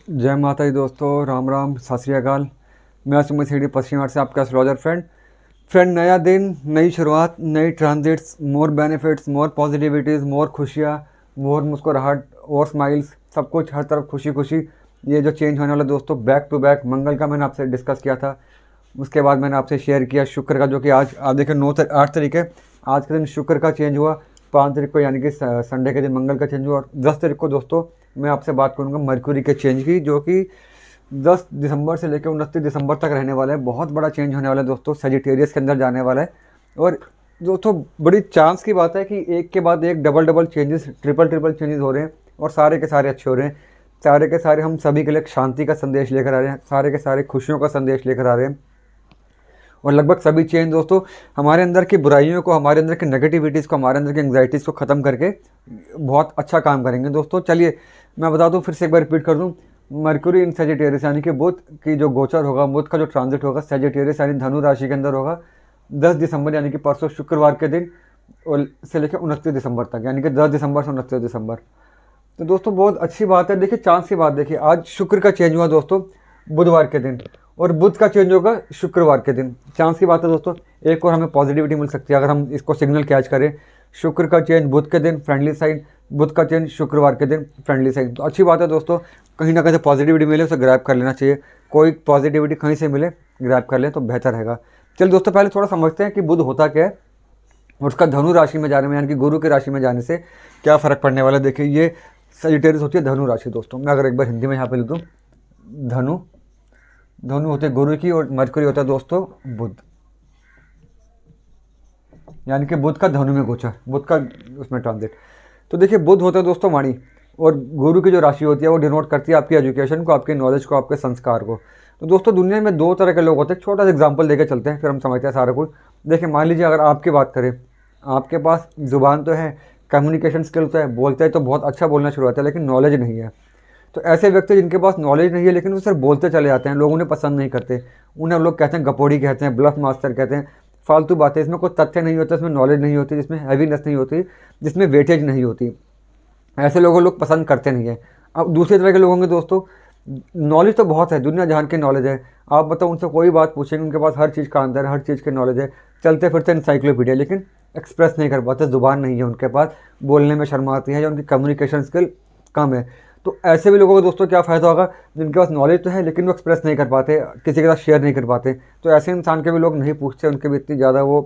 जय माता दी दोस्तों, राम राम, सत श्री अकाल। मैं सुमित सीढ़ी पश्चिम घाट से आपका एस्ट्रोलॉजर फ्रेंड। नया दिन, नई शुरुआत, नई ट्रांजिट्स, मोर बेनिफिट्स, मोर पॉजिटिविटीज़, मोर खुशियाँ, मोर मुस्कुराहट और स्माइल्स, सब कुछ हर तरफ खुशी खुशी। ये जो चेंज होने वाला दोस्तों, बैक टू बैक मंगल का मैंने आपसे डिस्कस किया था। उसके बाद मैंने आपसे शेयर किया शुक्र का, जो कि आज आप देखिए 8 तारीख है। आज के दिन शुक्र का चेंज हुआ। 5 तारीख को यानी कि संडे के दिन मंगल का चेंज हुआ। और 10 तारीख को दोस्तों मैं आपसे बात करूंगा मरकुरी के चेंज की, जो कि 10 दिसंबर से लेकर 29 दिसंबर तक रहने वाला है। बहुत बड़ा चेंज होने वाला है दोस्तों, सेजिटेरियस के अंदर जाने वाला है। और दोस्तों बड़ी चांस की बात है कि एक के बाद एक double double changes, triple triple changes हो रहे हैं और सारे के सारे अच्छे हो रहे हैं। सारे के सारे हम सभी के लिए शांति का संदेश लेकर आ रहे हैं, सारे के सारे खुशियों का संदेश लेकर आ रहे हैं। और लगभग सभी चेंज दोस्तों हमारे अंदर की बुराइयों को, हमारे अंदर की नेगेटिविटीज़ को, हमारे अंदर की एंग्जाइटीज़ को ख़त्म करके बहुत अच्छा काम करेंगे दोस्तों। चलिए मैं बता दूं, फिर से एक बार रिपीट कर दूं। मरकुरी इन सेजिटेरियस यानी कि बुध की जो गोचर होगा, बुध का जो ट्रांजिट होगा सेजिटेरियस यानी धनु राशि के अंदर होगा 10 दिसंबर यानी कि परसों शुक्रवार के दिन और से लेकर 29 दिसंबर तक, यानी कि 10 दिसंबर से 29 दिसंबर। तो दोस्तों बहुत अच्छी बात है। देखिए चांस की बात, देखिए आज शुक्र का चेंज हुआ दोस्तों बुधवार के दिन, और बुध का चेंज होगा शुक्रवार के दिन। चांस की बात है दोस्तों, एक और हमें पॉजिटिविटी मिल सकती है अगर हम इसको सिग्नल कैच करें। शुक्र का चेंज बुध के दिन फ्रेंडली साइन, बुध का चेंज शुक्रवार के दिन फ्रेंडली साइन। तो अच्छी बात है दोस्तों, कहीं ना कहीं पॉजिटिविटी मिले उसे ग्रैब कर लेना चाहिए। कोई पॉजिटिविटी कहीं से मिले ग्रैब कर लें तो बेहतर रहेगा। चलिए दोस्तों पहले थोड़ा समझते हैं कि बुध होता क्या है और उसका धनु राशि में जाने में यानी कि गुरु की राशि में जाने से क्या फ़र्क पड़ने वाला है। देखिए ये सजिटेरियस होती है धनु राशि दोस्तों। मैं अगर एक बार हिंदी में यहाँ पे लिख दूँ, धनु धनु होते गुरु की और मरकरी होता है दोस्तों बुध, यानी कि बुध का धनु में गोचर, बुध का उसमें ट्रांजिट। तो देखिए बुध होता है दोस्तों वाणी, और गुरु की जो राशि होती है वो डिनोट करती है आपकी एजुकेशन को, आपके नॉलेज को, आपके संस्कार को। तो दोस्तों दुनिया में दो तरह के लोग होते हैं। छोटा सा एग्जाम्पल देके चलते हैं फिर हम समझते हैं सारा कुछ। देखिए मान लीजिए अगर आपकी बात करें, आपके पास ज़ुबान तो है, कम्युनिकेशन स्किल्स है, बोलते हैं तो बहुत अच्छा बोलना शुरू होता है, लेकिन नॉलेज नहीं है। तो ऐसे व्यक्ति जिनके पास नॉलेज नहीं है लेकिन वो सिर्फ बोलते चले जाते हैं, लोग उन्हें पसंद नहीं करते, उन्हें लोग कहते हैं गपोड़ी, कहते हैं ब्लफ मास्टर, कहते हैं फालतू बातें, इसमें कोई तथ्य नहीं होता, इसमें नॉलेज नहीं होती, जिसमें हैवीनेस नहीं होती, जिसमें वेटेज नहीं होती। ऐसे लोगों को लोग पसंद करते नहीं है। अब दूसरे तरह के लोग होंगे दोस्तों, नॉलेज तो बहुत है, दुनिया जहान की नॉलेज है, आप बताओ उनसे कोई बात पूछेंगे उनके पास हर चीज़ का आंसर है, हर चीज़ की नॉलेज है, चलते फिरते इंसाइक्लोपीडिया, लेकिन एक्सप्रेस नहीं कर पाते, ज़ुबान नहीं है उनके पास, बोलने में शर्म आती है या उनकी कम्युनिकेशन स्किल कम है। तो ऐसे भी लोगों को दोस्तों क्या फ़ायदा होगा, जिनके पास नॉलेज तो है लेकिन वो एक्सप्रेस नहीं कर पाते, किसी के साथ शेयर नहीं कर पाते। तो ऐसे इंसान के भी लोग नहीं पूछते, उनके भी इतनी ज़्यादा वो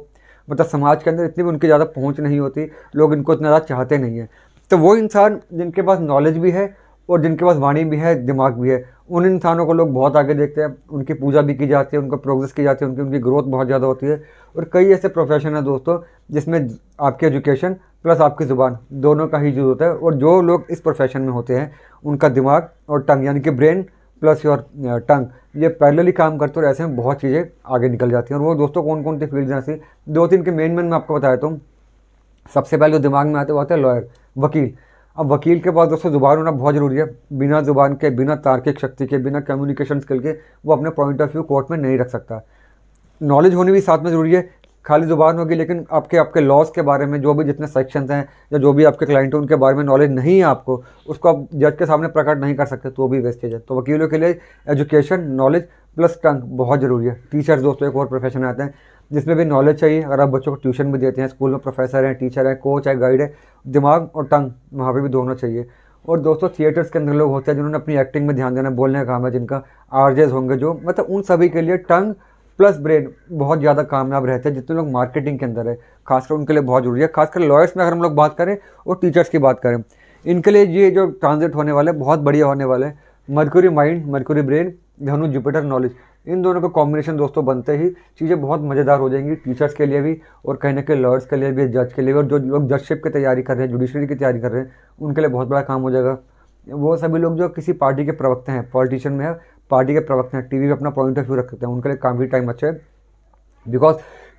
मतलब समाज के अंदर इतनी भी उनकी ज़्यादा पहुँच नहीं होती, लोग इनको इतना ज़्यादा चाहते नहीं हैं। तो वो इंसान जिनके पास नॉलेज भी है और जिनके पास वाणी भी है, दिमाग भी है, उन इंसानों को लोग बहुत आगे देखते हैं, उनकी पूजा भी की जाती है, उनको प्रोग्रेस की जाती है, उनकी ग्रोथ बहुत ज़्यादा होती है। और कई ऐसे प्रोफेशन है दोस्तों जिसमें आपकी एजुकेशन प्लस आपकी ज़ुबान दोनों का ही यूज़ होता है। और जो लोग इस प्रोफेशन में होते हैं उनका दिमाग और टंग यानी कि ब्रेन प्लस योर टंग ये पैरेलली काम करते, और ऐसे में बहुत चीज़ें आगे निकल जाती हैं। और वो दोस्तों कौन कौन सी फील्ड हैं ऐसी, दो तीन के मेन मैं आपको बताया हूँ। सबसे पहले जो दिमाग में आते वो आते हैं लॉयर, वकील। अब वकील के पास दोस्तों ज़ुबान होना बहुत ज़रूरी है। बिना ज़ुबान के, बिना तार्किक शक्ति के, बिना कम्युनिकेशन स्किल के वो अपने पॉइंट ऑफ व्यू कोर्ट में नहीं रख सकता। नॉलेज होनी भी साथ में ज़रूरी है। खाली ज़ुबान होगी लेकिन आपके आपके लॉज के बारे में, जो भी जितने सेक्शंस हैं या जो भी आपके क्लाइंट हैं उनके बारे में नॉलेज नहीं है आपको, उसको आप जज के सामने प्रकट नहीं कर सकते, तो भी वेस्टेज है। तो वकीलों के लिए एजुकेशन, नॉलेज प्लस टंग बहुत ज़रूरी है। टीचर्स दोस्तों एक और प्रोफेशन आते हैं जिसमें भी नॉलेज चाहिए। अगर आप बच्चों को ट्यूशन भी देते हैं, स्कूल में प्रोफेसर हैं, टीचर हैं, कोच है, गाइड है, दिमाग और टंग वहाँ पे भी दोनों चाहिए। और दोस्तों थिएटर्स के अंदर लोग होते हैं जिन्होंने अपनी एक्टिंग में ध्यान देना, बोलने का काम है, जिनका आरजेस होंगे जो, मतलब उन सभी के लिए टंग प्लस ब्रेन बहुत ज़्यादा कामयाब रहते हैं। जितने लोग मार्केटिंग के अंदर है खासकर उनके लिए बहुत ज़रूरी है। खासकर लॉयर्स में अगर हम लोग बात करें और टीचर्स की बात करें, इनके लिए ये जो ट्रांजिट होने वाले बहुत बढ़िया होने वाले हैं। मरकुरी माइंड, मरकुरी ब्रेन, धनु जुपिटर नॉलेज, इन दोनों का कॉम्बिनेशन दोस्तों बनते ही चीज़ें बहुत मज़ेदार हो जाएंगी, टीचर्स के लिए भी और कहीं ना कहीं लॉयर्स के लिए भी, जज के लिए भी। और जो लोग जजशिप की तैयारी कर रहे हैं, जुडिशरी की तैयारी कर रहे हैं, उनके लिए बहुत बड़ा काम हो जाएगा। वो सभी लोग जो किसी पार्टी के प्रवक्ता हैं, पॉलिटिशियन में है, पार्टी के प्रवक्ता हैं, टीवी पे अपना पॉइंट ऑफ व्यू रख सकते हैं, उनके लिए काफ़ी टाइम अच्छा है। बिकॉज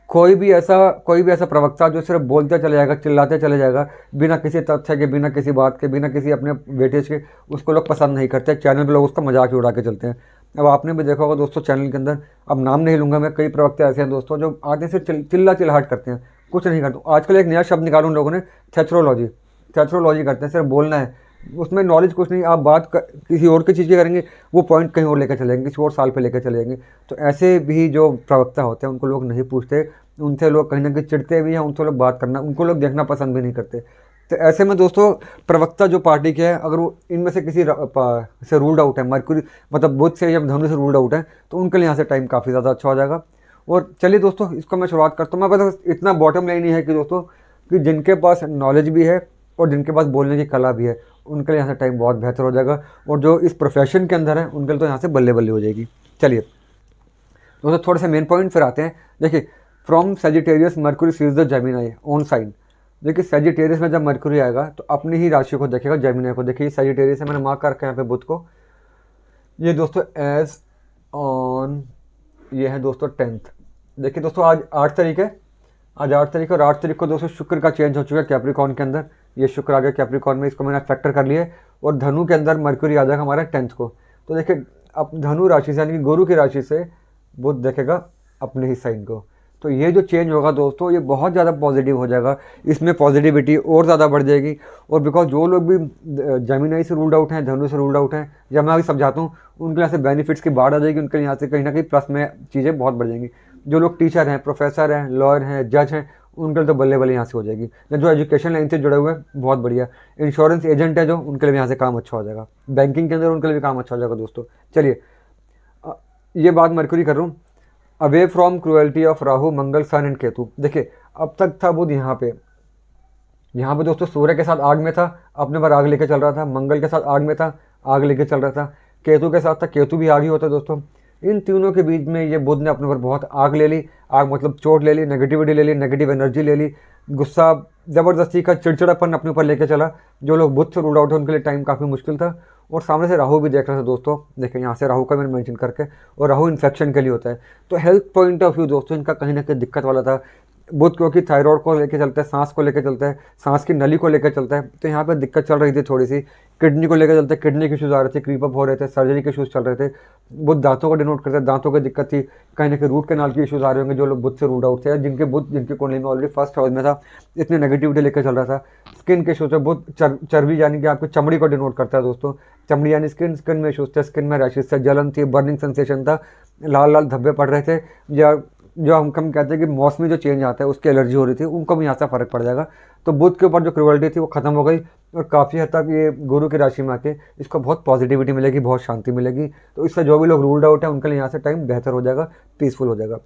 कोई भी ऐसा प्रवक्ता जो सिर्फ बोलते चले जाएगा, चिल्लाते चले जाएगा, बिना किसी तथ्य के, बिना किसी बात के, बिना किसी अपने वेटेज के, उसको लोग पसंद नहीं करते। चैनल पे लोग उसका मजाक ही उड़ा के चलते हैं। अब आपने भी देखा होगा दोस्तों चैनल के अंदर, अब नाम नहीं लूँगा मैं, कई प्रवक्ता ऐसे हैं दोस्तों जो आते से चिल्ला चिल्लाहट करते हैं, कुछ नहीं करते। आजकल एक नया शब्द निकालूँ लोगों ने, थेथ्रोलॉजी करते हैं, सिर्फ बोलना है, उसमें नॉलेज कुछ नहीं, आप बात किसी और की चीज़ की करेंगे, वो पॉइंट कहीं और लेकर चलेंगे, किसी और साल पे लेकर चलेंगे। तो ऐसे भी जो प्रवक्ता होते हैं उनको लोग नहीं पूछते, उनसे लोग कहीं ना कहीं चिढ़ते भी हैं, उनसे लोग बात करना, उनको लोग देखना पसंद भी नहीं करते। तो ऐसे में दोस्तों प्रवक्ता जो पार्टी के हैं, अगर वो इनमें से किसी से रूल्ड आउट है, मरकुरी मतलब बुध से या धनु से रूल्ड आउट है, तो उनके लिए यहाँ से टाइम काफ़ी ज़्यादा अच्छा हो जाएगा। और चलिए दोस्तों, इसको मैं शुरुआत करता हूँ। मैं बस इतना बॉटम लाइन ही है कि दोस्तों, कि जिनके पास नॉलेज भी है और जिनके पास बोलने की कला भी है, उनके लिए यहाँ से टाइम बहुत बेहतर हो जाएगा। और जो इस प्रोफेशन के अंदर है उनके लिए तो यहाँ से बल्ले बल्ले हो जाएगी। चलिए दोस्तों, थोड़े से मेन पॉइंट फिर आते हैं। देखिए, from Sagittarius Mercury sees the Gemini on sign. देखिए सेजिटेरियस में जब मर्क्यूरी आएगा तो अपनी ही राशि को देखेगा, जेमिनाई को। देखिए सेजिटेरियस है, मैंने मार्क कर रखा है यहाँ पे बुध को। ये दोस्तों एज ऑन, ये है दोस्तों 10th। देखिए दोस्तों, आज 8 तारीख है, आज 8 तारीख है, और 8 तारीख को दोस्तों शुक्र का चेंज हो चुका है कैप्रिकॉर्न के अंदर। ये शुक्र आ गया कैप्रिकॉर्न में, इसको मैंने फैक्टर कर लिया है। और धनु के अंदर मर्क्यूरी आ जाएगा हमारा 10th को। तो देखिए, अब धनु राशि से यानी कि गुरु की राशि से बुध देखेगा अपने ही साइन को। तो ये जो चेंज होगा दोस्तों, ये बहुत ज़्यादा पॉजिटिव हो जाएगा, इसमें पॉजिटिविटी और ज़्यादा बढ़ जाएगी। और बिकॉज जो लोग भी जेमिनाई से रूल्ड आउट हैं, धनु से रूल्ड आउट हैं, जब मैं अभी समझाता हूँ, उनके यहाँ से बेनिफिट्स की बाढ़ आ जाएगी, उनके यहाँ से कहीं ना कहीं प्लस में चीज़ें बहुत बढ़ जाएंगी। जो लोग टीचर हैं, प्रोफेसर हैं, लॉयर हैं, जज हैं, उनके लिए तो बल्ले बल्ले यहाँ से हो जाएगी। जो एजुकेशन लाइन से जुड़े हुए हैं, बहुत बढ़िया। इंश्योरेंस एजेंट है जो, उनके लिए भी यहाँ से काम अच्छा हो जाएगा। बैंकिंग के अंदर उनके लिए भी काम अच्छा हो जाएगा दोस्तों। चलिए, ये बात मरकुरी कर रहा हूँ। Away from cruelty of Rahu Mangal sun and Ketu. देखिए, अब तक था बुध यहाँ पे दोस्तों सूर्य के साथ आग में था, अपने पर आग लेके चल रहा था। मंगल के साथ आग में था, आग लेके चल रहा था। केतु के साथ था, केतु भी आग ही होता है दोस्तों। इन तीनों के बीच में ये बुध ने अपने पर बहुत आग ले ली। आग मतलब चोट ले ली, नेगेटिविटी ले ली, नेगेटिव एनर्जी ले ली, गुस्सा, ज़बरदस्ती का चिड़चिड़ापन अपने ऊपर लेके चला। जो लोग बुध से रूल आउट है उनके लिए टाइम काफ़ी मुश्किल था। और सामने से राहु भी देख रहा था दोस्तों। देखें यहाँ से राहु का मैंने मेंशन करके, और राहु इन्फेक्शन के लिए होता है। तो हेल्थ पॉइंट ऑफ व्यू दोस्तों इनका कहीं ना कहीं दिक्कत वाला था। बुध क्योंकि थायराइड को लेकर चलता है, सांस को लेकर चलता है, सांस की नली को लेकर चलता है, तो यहाँ पर दिक्कत चल रही थी थोड़ी सी। किडनी को लेकर चलते, किडनी के इशूज़ आ रहे थे, क्रीप अप हो रहे थे, सर्जरी के इशूज़ चल रहे थे। बुध दांतों को डिनोट करते हैं, दांतों की दिक्कत थी, कहीं ना कहीं रूट कैनाल के इशूज़ आ रहे होंगे। जो लोग बुध से रूट आउट थे, जिनके कुंडली में ऑलरेडी फर्स्ट हाउस में था, इतनी नेगेटिविटी लेकर चल रहा था। स्किन के इशूज़ है, बुध चर्बी यानी कि आपकी चमड़ी को डिनोट करता है दोस्तों। चमड़ी यानी स्किन, स्किन में इशूज़ थे, स्किन में रैशेस थे, जलन थी, बर्निंग सेंसेशन था, लाल लाल धब्बे पड़ रहे थे, या जो हम कहते हैं कि मौसमी जो चेंज आता है उसकी एलर्जी हो रही थी, उनको भी यहाँ से फ़र्क पड़ जाएगा। तो बुध के ऊपर जो क्रुएल्टी थी वो ख़त्म हो गई, और काफ़ी हद तक ये गुरु की राशि में आके इसको बहुत पॉजिटिविटी मिलेगी, बहुत शांति मिलेगी। तो इससे जो भी लोग रूल्ड आउट है उनके लिए यहाँ से टाइम बेहतर हो जाएगा, पीसफुल हो जाएगा।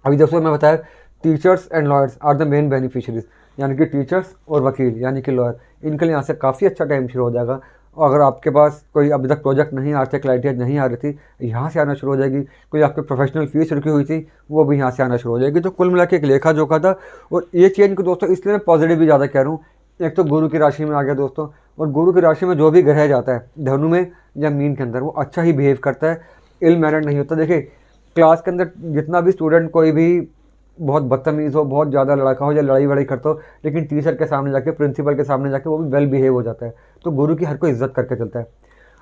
अभी दोस्तों मैं बताया, teachers and lawyers are the main beneficiaries, यानी कि टीचर्स और वकील यानी कि लॉयर, इनके लिए यहाँ से काफ़ी अच्छा टाइम शुरू हो जाएगा। और अगर आपके पास कोई अभी तक प्रोजेक्ट नहीं, आर्थिक क्राइटेरिया नहीं आ रही थी, यहाँ से आना शुरू हो जाएगी। कोई आपके प्रोफेशनल फीस रुकी हुई थी, वो भी यहाँ से आना शुरू हो जाएगी। तो कुल मिला के एक लेखा जोखा था। और ये चेंज को दोस्तों इसलिए मैं पॉजिटिव भी ज़्यादा कह रहा हूँ, एक तो गुरु की राशि में आ गया दोस्तों, और गुरु की राशि में जो भी ग्रह जाता है धनु में या मीन के अंदर, वो अच्छा ही बिहेव करता है, इल मैनर्ड नहीं होता। देखिए क्लास के अंदर जितना भी स्टूडेंट कोई भी बहुत बदतमीज़ हो, बहुत ज़्यादा लड़का हो या लड़ाई वड़ाई करता हो, लेकिन टीचर के सामने जाके, प्रिंसिपल के सामने जाके वो भी वेल बिहेव हो जाता है। तो गुरु की हर कोई इज्जत करके चलता है।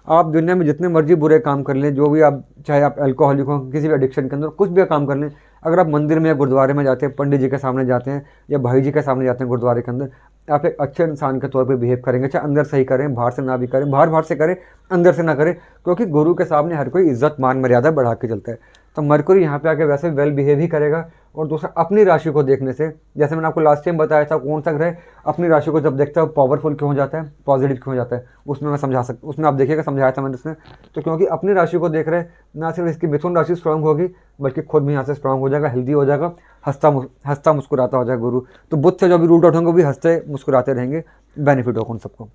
आप दुनिया में जितने मर्जी बुरे काम कर लें, जो भी आप, चाहे आप अल्कोहलिक हो, किसी भी एडिक्शन के अंदर कुछ भी काम कर लें, अगर आप मंदिर में या गुरुद्वारे में जाते हैं, पंडित जी के सामने जाते हैं या भाई जी के सामने जाते हैं गुरुद्वारे के अंदर, आप एक अच्छे इंसान के तौर पे बिहेव करेंगे। चाहे अंदर से ही करें, बाहर से ना भी करें, बाहर से करें, अंदर से ना करें, क्योंकि गुरु के सामने हर कोई इज्जत मान मर्यादा बढ़ा के चलता है। तो मरकुरी यहाँ पे आके वैसे वेल बिहेव ही करेगा। और दूसरा, अपनी राशि को देखने से, जैसे मैंने आपको लास्ट टाइम बताया था, कौन सा ग्रह अपनी राशि को जब देखता है पावरफुल क्यों हो जाता है, पॉजिटिव क्यों हो जाता है, उसमें मैं समझा सकता, उसमें आप देखिएगा, समझाया था मैंने उसमें। तो क्योंकि अपनी राशि को देख रहे हैं, ना सिर्फ इसकी मिथुन राशि स्ट्रांग होगी, बल्कि खुद भी यहाँ से स्ट्रांग हो जाएगा, हेल्दी हो जाएगा, हंसता मुस्कुराता हो जाएगा गुरु। तो बुध से जो भी रूट आउट होंगे वो भी हंसते मुस्कुराते रहेंगे, बेनिफिट होगा उन सबको।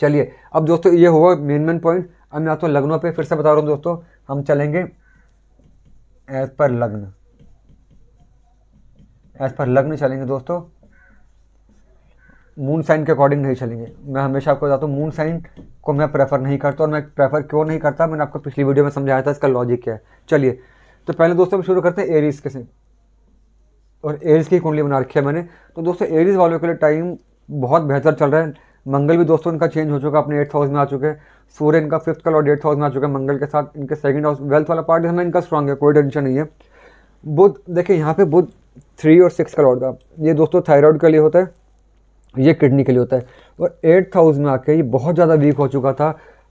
चलिए अब दोस्तों, ये हुआ मेन पॉइंट। अब मैं आपको लग्नों पे फिर से बता रहा हूँ दोस्तों, हम चलेंगे एज पर लग्न, एज पर लग्न चलेंगे दोस्तों, मून साइन के अकॉर्डिंग नहीं चलेंगे। मैं हमेशा आपको बताता हूँ, मून साइन को मैं प्रेफर नहीं करता, और मैं प्रेफर क्यों नहीं करता मैंने आपको पिछली वीडियो में समझाया था, इसका लॉजिक क्या है। चलिए तो पहले दोस्तों हम शुरू करते हैं एरीज के से, और एरीज की कुंडली बना रखी है मैंने। तो दोस्तों एरीज वालों के लिए टाइम बहुत बेहतर चल रहा है। मंगल भी दोस्तों इनका चेंज हो चुका, अपने 8th हाउस में आ चुके हैं। सूर्य इनका 5th का लॉर्ड 8th हाउस में आ चुका है मंगल के साथ। इनके 2nd हाउस वेल्थ वाला पार्ट हमें इनका स्ट्रांग है, कोई टेंशन नहीं है। बुध देखिए यहाँ पे बुध 3 और 6 का लॉर्ड था। ये दोस्तों थायराइड के लिए होता है, ये किडनी के लिए होता है। और 8th हाउस में आके ये बहुत ज़्यादा वीक हो चुका था।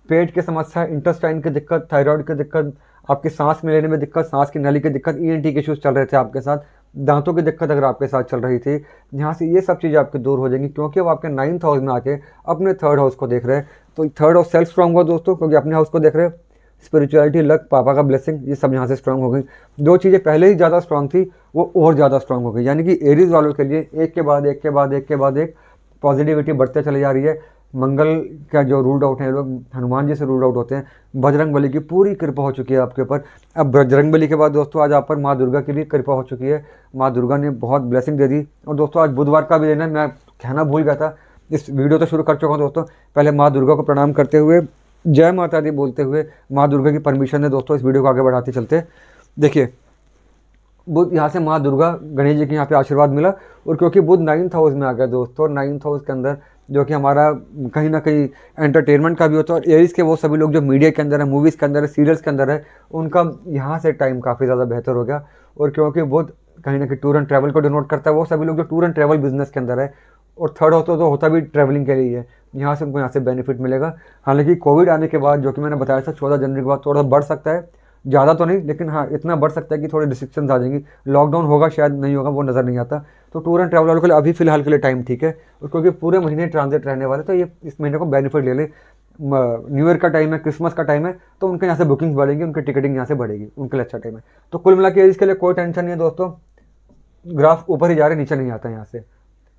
पेट की समस्या, इंटेस्टाइन की दिक्कत, थायराइड की दिक्कत, आपकी सांस में लेने में दिक्कत, सांस की नली की दिक्कत, ईएनटी के इश्यूज चल रहे थे आपके साथ, दांतों की दिक्कत अगर आपके साथ चल रही थी, यहाँ से ये सब चीज़ें आपकी दूर हो जाएंगी, क्योंकि अब आपके 9th हाउस में आके अपने 3rd हाउस को देख रहे हैं। तो 3rd हाउस सेल्फ स्ट्रांग हुआ दोस्तों, क्योंकि अपने हाउस को देख रहे हैं। स्पिरिचुअलिटी, लक, पापा का ब्लेसिंग, ये सब यहाँ से स्ट्रांग हो गई। दो चीज़ें पहले ही ज़्यादा स्ट्रांग थी, वो और ज़्यादा स्ट्रांग हो गई। यानी कि एरीज वालों के लिए एक के बाद एक के बाद एक के बाद एक पॉजिटिविटी बढ़ते चली जा रही है। मंगल का जो रूल्ड आउट है, लोग हनुमान जी से रूल्ड आउट होते हैं, बजरंग बली की पूरी कृपा हो चुकी है आपके ऊपर। अब बजरंग बली के बाद दोस्तों आज आप पर माँ दुर्गा की भी कृपा हो चुकी है। माँ दुर्गा ने बहुत ब्लेसिंग दे दी। और दोस्तों आज बुधवार का भी दिन है, मैं कहना भूल गया था, इस वीडियो तो शुरू कर चुका हूँ दोस्तों। पहले माँ दुर्गा को प्रणाम करते हुए, जय माता दी बोलते हुए, माँ दुर्गा की परमिशन है दोस्तों इस वीडियो को आगे बढ़ाते चलते। देखिए बुध, यहाँ से माँ दुर्गा, गणेश जी के यहाँ पे आशीर्वाद मिला। और क्योंकि बुध 9th हाउस में आ गया दोस्तों, 9th हाउस के अंदर जो कि हमारा कहीं ना कहीं एंटरटेनमेंट का भी होता है, और एरीज के वो सभी लोग जो मीडिया के अंदर है, मूवीज़ के अंदर है, सीरियल्स के अंदर है, उनका यहाँ से टाइम काफ़ी ज़्यादा बेहतर हो गया। और क्योंकि बुध कहीं ना कहीं टूर एंड ट्रैवल को डिनोट करता है, वो सभी लोग जो टूर एंड ट्रैवल बिजनेस के अंदर है, और 3rd हाउस तो होता भी ट्रैवलिंग के लिए है, यहाँ से उनको यहाँ से बेनिफिट मिलेगा। हालांकि कोविड आने के बाद, जो कि मैंने बताया था 14 जनवरी के बाद थोड़ा बढ़ सकता है, ज़्यादा तो नहीं, लेकिन हाँ इतना बढ़ सकता है कि थोड़ी रिस्ट्रिक्शंस आ जाएंगी। लॉकडाउन होगा शायद नहीं होगा, वो नज़र नहीं आता। तो टूर एंड ट्रैवल वालों के लिए अभी फिलहाल के लिए टाइम ठीक है, और क्योंकि पूरे महीने ट्रांजिट रहने वाले, तो ये इस महीने को बेनिफिट ले ले। न्यू ईयर का टाइम है, क्रिसमस का टाइम है, तो उनके यहाँ से बुकिंग्स बढ़ेंगी, उनकी टिकटिंग यहाँ से बढ़ेगी, उनके लिए अच्छा टाइम है। तो कुल मिला के इसके लिए कोई टेंशन नहीं है दोस्तों। ग्राफ ऊपर ही जा रहे, नीचे नहीं आता यहाँ से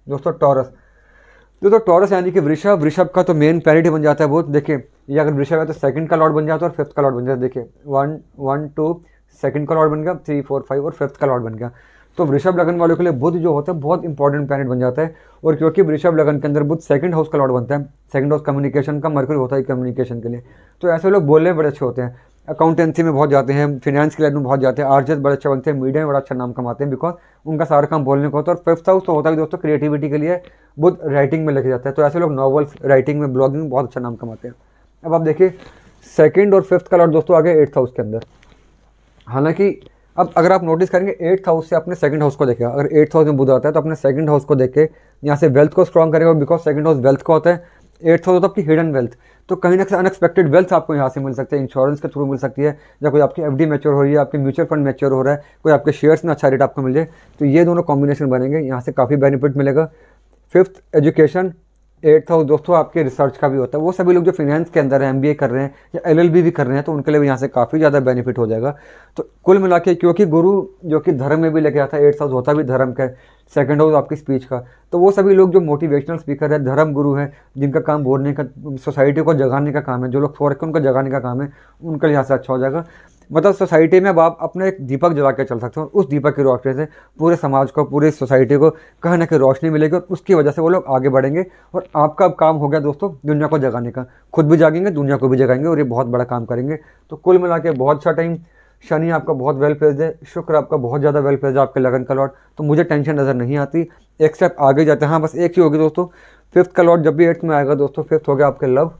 दोस्तों। टॉरस, दोस्तों टॉरस यानी कि वृषभ, वृषभ का तो मेन प्लैनेट ही बन जाता है बहुत। देखिए ये अगर वृषभ है तो 2nd का लॉर्ड बन जाता है और 5th का लॉर्ड बन जाता है। देखिए 1 1 2 2nd का लॉर्ड बन गया, 3 4 5 और 5th का लॉर्ड बन गया। तो वृषभ लगन वालों के लिए बुध जो होता है बहुत इंपॉर्टेंट प्लैनेट बन जाता है। और क्योंकि वृषभ लगन के अंदर बुध 2nd हाउस का लॉर्ड बनता है, 2nd हाउस कम्युनिकेशन का, मरकरी होता है कम्युनिकेशन के लिए। तो ऐसे लोग बोलने में बड़े अच्छे होते हैं, अकाउंटेंसी में बहुत जाते हैं, फिनेंस के लाइन में बहुत जाते हैं, आर्टिस्ट बड़े अच्छे बनते हैं, मीडिया में बड़ा अच्छा नाम कमाते हैं, बिकॉज उनका सारा काम बोलने को होता है। और 5th हाउस तो होता है दोस्तों क्रिएटिविटी के लिए, बुध राइटिंग में लेके जाता है। तो ऐसे लोग नॉवेल्स राइटिंग में, ब्लॉगिंग में बहुत अच्छा नाम कमाते हैं। अब आप देखिए 2nd और 5th का लॉर्ड दोस्तों आ गए 8th हाउस के अंदर। हालांकि अब अगर आप नोटिस करेंगे 8th हाउस से अपने 2nd हाउस को देखेगा, अगर 8th हाउस में बुध आता है तो अपने 2nd हाउस को देख के यहाँ से वेल्थ को स्ट्रॉन्ग करेगा, बिकॉज 2nd हाउस वेल्थ का होता है। 8th हाउस होता है आपकी हिडन वेल्थ, तो कहीं ना कहीं अनएक्सपेक्टेड वेल्थ आपको यहाँ से मिल सकते हैं, इंश्योरेंस के थ्रू मिल सकती है, या कोई आपकी एफडी मैच्योर हो रही है, आपकी म्यूचुअल फंड मैच्योर हो रहा है, कोई आपके शेयर्स में अच्छा रेट आपको मिल जाए, तो ये दोनों कॉम्बिनेशन बनेंगे, यहाँ से काफ़ी बेनिफिट मिलेगा। 5th एजुकेशन, 8th हाउस दोस्तों आपके रिसर्च का भी होता है। वो सभी लोग जो फाइनेंस के अंदर है, एमबीए कर रहे हैं या एलएलबी भी कर रहे हैं, तो उनके लिए भी यहाँ से काफ़ी ज़्यादा बेनिफिट हो जाएगा। तो कुल मिला के, क्योंकि गुरु जो कि धर्म में भी लेके आता है, 8th हाउस होता भी धर्म का, 2nd हाउस आपकी स्पीच का, तो वो सभी लोग जो मोटिवेशनल स्पीकर है, धर्म गुरु है, जिनका काम बोलने का, सोसाइटी को जगाने का काम है, जो लोग सो रखे उनको जगाने का काम है, उनके लिए यहाँ से अच्छा हो जाएगा। मतलब सोसाइटी में अब आप अपने एक दीपक जला के चल सकते हो, उस दीपक की रोशनी से पूरे समाज को, पूरी सोसाइटी को कहीं ना कहीं रोशनी मिलेगी, और उसकी वजह से वो लोग आगे बढ़ेंगे। और आपका अब काम हो गया दोस्तों दुनिया को जगाने का, खुद भी जागेंगे, दुनिया को भी जगाएंगे, और ये बहुत बड़ा काम करेंगे। तो कुल मिला के बहुत अच्छा टाइम। शनि आपका बहुत वेल प्लेस्ड है, शुक्र आपका बहुत ज़्यादा वेल प्लेस्ड है, आपके लगन का लॉर्ड, तो मुझे टेंशन नज़र नहीं आती। एक स्टेप आगे जाते हैं, हाँ बस एक ही होगी दोस्तों, 5th का लॉर्ड जब भी 8th में आएगा दोस्तों, 5th हो गया आपके लव,